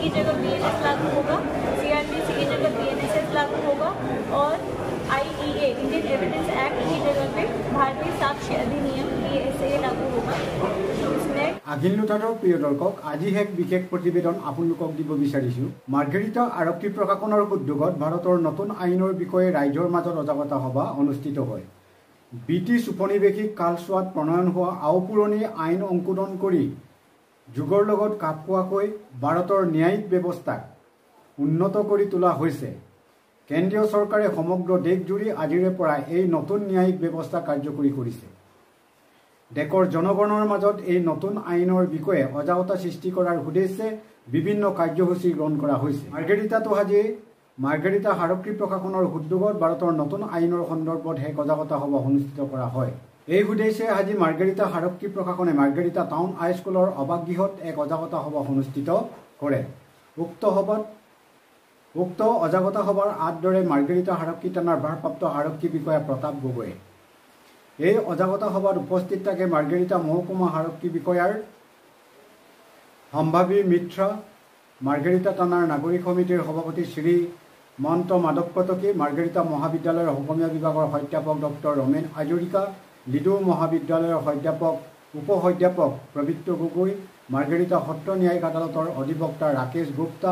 की जगह BNS लागू होगा, CRPC की जगह BNSS लागू होगा और IEA इंडियन एविडेंस एक्ट की जगह पे भारतीय साक्ष्य अधिनियम PSA लागू होगा। आगिल लुटाৰৰ প্ৰিয় দৰ্শক, আজি এক বিশেষ প্ৰতিবেদন আপোনালোকক দিব বিচাৰিছো। মাৰ্ঘেৰিটা আৰক্ষী প্ৰশাসনৰ উদ্যোগত ভাৰতৰ নতুন আইনৰ বিষয়ে ৰাইজৰ মাজত সজাগতা সভা অনুষ্ঠিত হয়। ব্ৰিটিছ উপনিৱেশিক কালছোৱাত প্ৰণয়ন হোৱা আওপুৰণি আইন সংশোধন কৰি যুগৰ লগত খাপ খোৱাকৈ ভাৰতৰ ন্যায়িক ব্যৱস্থাক উন্নত কৰি তোলা হৈছে। কেন্দ্ৰীয় চৰকাৰে সমগ্ৰ দেশজুৰি আজিৰে পৰা এই নতুন ন্যায়িক ব্যৱস্থা কাৰ্যকৰী কৰিছে। দেশৰ জনগণৰ মাজত এই নতুন আইনৰ বিষয়ে সজাগতা সৃষ্টি কৰাৰ উদ্দেশ্যে বিভিন্ন কাৰ্যসূচী গ্ৰহণ কৰা হৈছে। মাৰ্ঘেৰিটাতো আজি মাৰ্ঘেৰিটা আৰক্ষী প্ৰশাসনৰ উদ্যোগত ভাৰতৰ নতুন আইনৰ সন্দৰ্ভত এক সজাগতা সভা অনুষ্ঠিত কৰা হয়। এই উদ্দেশ্যে আজি মাৰ্ঘেৰিটা আৰক্ষী প্ৰশাসনে মাৰ্ঘেৰিটা টাউন হাইস্কুলৰ সভাগৃহত এক সজাগতা সভা অনুষ্ঠিত কৰে। উক্ত সজাগতা সভাৰ আদৰে মাৰ্ঘেৰিটা আৰক্ষী থানাৰ ভাৰপ্ৰাপ্ত আৰক্ষী বিষয়া প্ৰতাপ গগৈ। এই সজাগতা সভাত উপস্থিত থাকে মাৰ্ঘেৰিটা মহকুমা আৰক্ষী বিষয়াৰ সম্ভাৱী মিত্ৰ, মাৰ্ঘেৰিটা থানাৰ নাগৰিক সমিতিৰ সভাপতি শ্ৰী মহন্ত মাধৱ কটকী, মাৰ্ঘেৰিটা মহাবিদ্যালয়ৰ অসমীয়া বিভাগৰ অধ্যাপক ডক্টৰ ৰমেন হাজৰিকা, লিডু মহাবিদ্যালয়ৰ উপ-অধ্যাপক প্ৰবৃত্ত গগৈ, মাৰ্ঘেৰিটা সত্ৰ ন্যায়িক আদালতৰ অধিবক্তা ৰাকেশ গুপ্তা,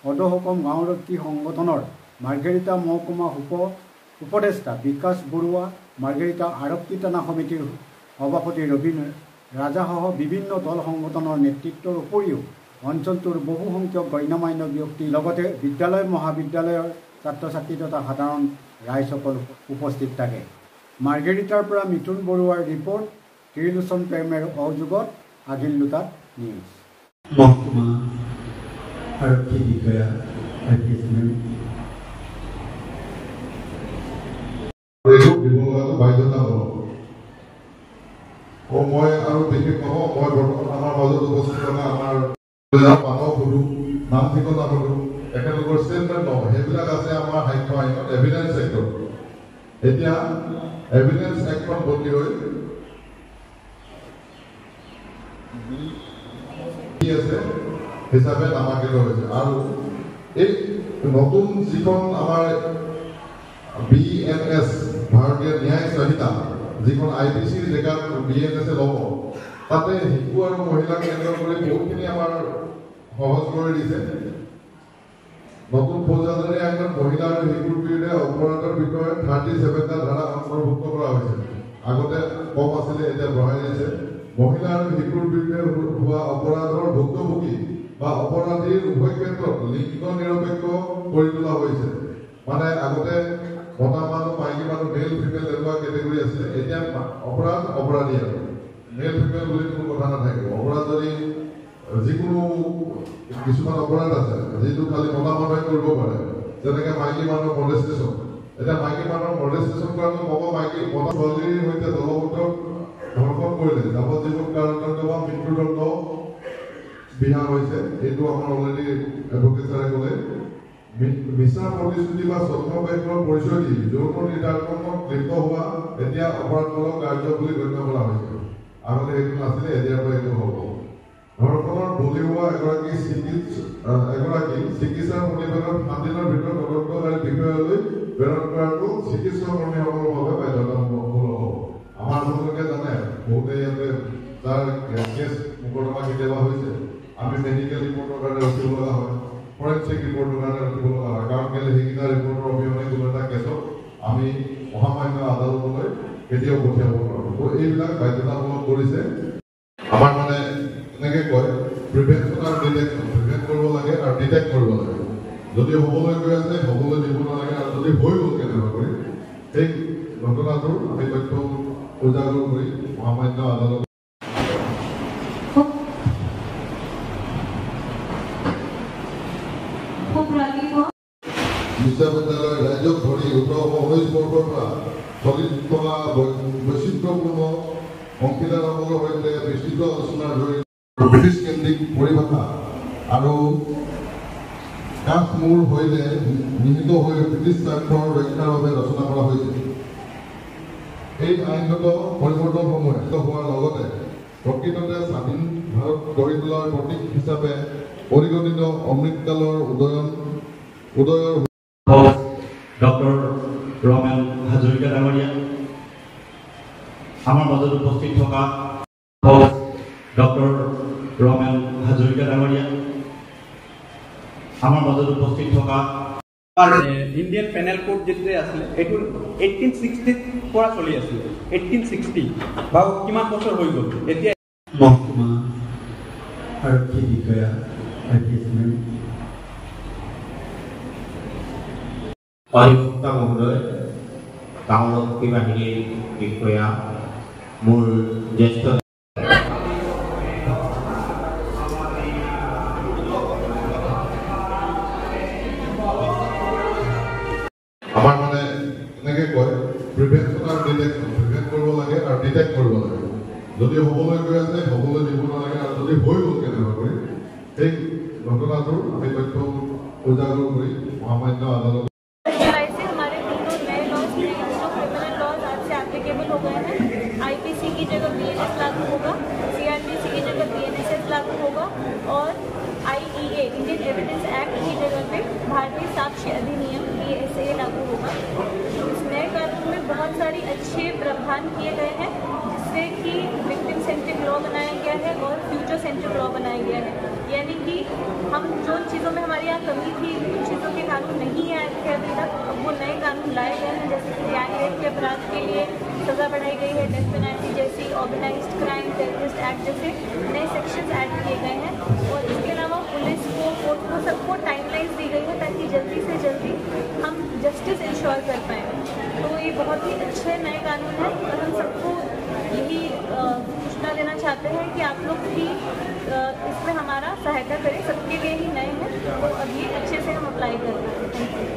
অদহকম গাঁওৰক্ষী সংগঠনৰ মাৰ্ঘেৰিটা মহকুমা উপদেষ্টা বিকাশ বৰুৱা, মাৰ্ঘেৰিটা আৰক্ষী থানা সমিতিৰ সভাপতি ৰবীন ৰাজাসহ বিভিন্ন দল সংগঠনৰ নেতৃত্বৰ উপৰিও অঞ্চলটোৰ বহু সংখ্যক গণ্যমান্য ব্যক্তিৰ লগতে বিদ্যালয় মহাবিদ্যালয়ৰ ছাত্ৰ ছাত্ৰী তথা সাধাৰণ ৰাইজসকল উপস্থিত থাকে। মাৰ্ঘেৰিটাৰ পৰা মিথুন বৰুৱাৰ ৰিপৰ্ট, ত্ৰিলোচন প্ৰেমৰ সহযোগত আगिल লুটাত নিউজ। মহকুমা আৰক্ষী বিষয়া বাধ্যতামূলক মই আৰু বিশেষ নহওঁ। মই বৰ্তমান আমাৰ মাজত উপস্থিত থকা আমাৰ মানৱ সুধো, নাম ঠিকনা সুধো, একেলগৰ ষ্টেটমেণ্ট নহয়, সেইবিলাক আছে আমাৰ সাক্ষ্য আইনত, এভিডেন্স এক্টত। এতিয়া এভিডেন্স এক্টত বদলি হৈ কি আছে হিচাপে নামাকৃত হৈছে। আৰু এই নতুন যিখন আমাৰ BNS ভাৰতীয় ন্যায় সংহিতা, যিখন IPCৰ জেগাত BNS ল'ব, তাতে শিশু আৰু মহিলাক কেন্দ্ৰ কৰি বহুতখিনি আমাৰ সহজ কৰি দিছে। নতুন ফৌজদাৰী আইনত মহিলা আৰু শিশুৰ বিৰুদ্ধে অপৰাধৰ বিষয়ে 37টা ধাৰা অন্তৰ্ভুক্ত কৰা হৈছে। আগতে কম আছিলে, এতিয়া বঢ়াই দিছে। মহিলা আৰু শিশুৰ বিৰুদ্ধে হোৱা অপৰাধৰ ভুক্তভোগী বা অপৰাধীৰ উভয় ক্ষেত্ৰত লিংগ নিৰপেক্ষ কৰি তোলা হৈছে। মানে আগতে মতা মানুহ, মাইকী মানুহ, মেল ফিমেল এনেকুৱা কেটেগৰী আছিলে। এতিয়া অপৰাধী আৰু মেল ফিমেল বুলি কোনো কথা নাথাকিব। অপৰাধ যদি যিকোনো কিছুমান অপৰাধ আছে যিটো খালি মতা মানুহে কৰিব পাৰে, যেনেকে মাইকী মানুহৰ মলেষ্টেশ্যন। এতিয়া মাইকী মানুহৰ মলেষ্টেশ্যন কৰাটো ক'ব মাইকী মতা ছোৱালীৰ সৈতে দলবদ্ধ ধৰ্ষণ কৰিলে যাৱজ্জীৱন কাৰাদণ্ড বা মৃত্যুদণ্ড বিহাৰ হৈছে। এইটো আমাৰ অলৰেডি এডভোকেট ছাৰে ক'লে। মিছা প্ৰতিশ্ৰুতি বা স্বচ্ছবাক্যৰ পৰিচয় দি যৌন নিৰ্যাতনত লিপ্ত হোৱা এতিয়া অপৰাধমূলক কাৰ্য বুলি গণ্য কৰা হৈছে। আগতে সেইটো নাছিলে, এতিয়াৰ পৰা এইটো হ'ব। ধৰ্ষণৰ বলি হোৱা এগৰাকী চিকিৎসাৰ প্ৰতিবেদন 7 দিনৰ ভিতৰত তদন্তকাৰী বিষয়ালৈ প্ৰেৰণ কৰাটো চিকিৎসা কৰ্মীসকলৰ বাবে বাধ্যতামূলক হ'ব। আমাৰ আপোনালোকে জানে, বহুতে ইয়াতে তাৰ কেছ মোকৰ্দমা কেতিয়াবা হৈছে, আমি মেডিকেল ৰিপৰ্টৰ কাৰণে ৰখিব লগা হয়, ফৰেনচিক ৰিপৰ্টৰ কাৰণে ৰখিব লগা হয়। কাৰণ কেলে সেইকেইটা ৰিপৰ্টৰ অবিহনে কোনো এটা কেছত আমি মহামান্য আদালতলৈ কেতিয়াও পঠিয়াব নোৱাৰোঁ। তো এইবিলাক বাধ্যতামূলক কৰিছে। আমাৰ মানে এনেকৈ কয় প্ৰিভেনশ্যন আৰু ডিটেকশ্যন। প্ৰিভেণ্ট কৰিব লাগে আৰু ডিটেক্ট কৰিব লাগে। যদি হ'বলৈ গৈ আছে হ'বলৈ দিব নালাগে, আৰু যদি হৈ গ'ল কেনেকুৱা কৰি সেই ঘটনাটোৰ আমি তথ্য উজাগৰ কৰি মহামান্য আদালত বিশ্ববিদ্যালয় ৰাজ্যক ধৰি 19 বৰ্ষৰ পৰা চলি থকা বৈচিত্ৰ্যপূৰ্ণ অংশীদাৰসকলৰ সৈতে বিস্তৃত আলোচনাৰ জৰিয়তে ব্ৰিটিছ কেন্দ্ৰিক পৰিভাষা আৰু কাঠমূৰ সৈতে নিহিত হৈ ব্ৰিটিছ স্বাৰ্থৰ ৰক্ষাৰ বাবে ৰচনা কৰা হৈছে। এই আইনগত পৰিৱৰ্তনসমূহে হোৱাৰ লগতে প্ৰকৃততে স্বাধীন ভাৰত গঢ়ি তোলাৰ প্ৰতীক হিচাপে পৰিগণিত অমৃতকালৰ উদয়ৰ ডক্টৰ ৰমেন হাজৰিকা ডাঙৰীয়া, আমাৰ মাজত উপস্থিত থকা ডক্টৰ ৰমেন হাজৰিকা ডাঙৰীয়া, আমাৰ মাজত উপস্থিত থকা ইণ্ডিয়ান পেনেল কোড যেটা আছিলে এইটো 1860 পৰা চলি আছিল 1860 বা কিমান বছৰ হৈ গ'ল এতিয়া মহকুমা আৰক্ষী বিষয়া অধিবক্তা মহোদয়, গাঁওৰক্ষী বাহিনীৰ বিষয়া, মোৰ জ্যেষ্ঠ আমাৰ মানে এনেকৈ কয় প্ৰিভেনশ্যন আৰু ডিটেকশ্যন, প্ৰিভেণ্ট কৰিব লাগে আৰু ডিটেক্ট কৰিব লাগে। যদি হ'বলৈ গৈ আছে হ'বলৈ দিব নালাগে, আৰু যদি হৈ গ'ল কেনেকুৱা কৰি সেই ঘটনাটোৰ আমি তথ্য উজাগৰ কৰি মহামান্য আদালত हो गए हैं। आईपीसी की जगह बीएनएस लागू होगा, सीआरपीसी की जगह बीएनएसएस लागू होगा और आईईए इंडियन एविडेंस एक्ट की जगह पे भारतीय साक्ष्य अधिनियम (BSA) लागू होगा। इस नए कानून में बहुत सारी अच्छे प्रावधान किए गए हैं, जिससे कि विक्टिम सेंट्रिक लॉ बनाया गया है और फ्यूचर सेंट्रिक लॉ बनाया गया है। यानी कि हम जो चीज़ों में हमारे यहाँ कमी थी, कुछ चीज़ों के कानून नहीं आए थे अभी तक, अब वो नए कानून लाए गए हैं। जैसे कि गैंग रेप के अपराध के लिए सज़ा बढ़ाई गई है, डेथ पेनल्टी जैसी, ऑर्गेनाइज्ड क्राइम, टेररिस्ट एक्ट जैसे नए सेक्शंस ऐड किए गए हैं। और इसके अलावा पुलिस को, कोर्ट को, सबको टाइमलाइंस दी गई है ताकि जल्दी से जल्दी हम जस्टिस इंश्योर कर पाएँ। तो ये बहुत ही अच्छे नए कानून हैं और हम सबको यही सूचना देना चाहते हैं कि आप लोग भी इसमें हमारा सहायता करें। सबके लिए ही नए हैं, तो अब ये अच्छे से हम अप्लाई कर रहे हैं।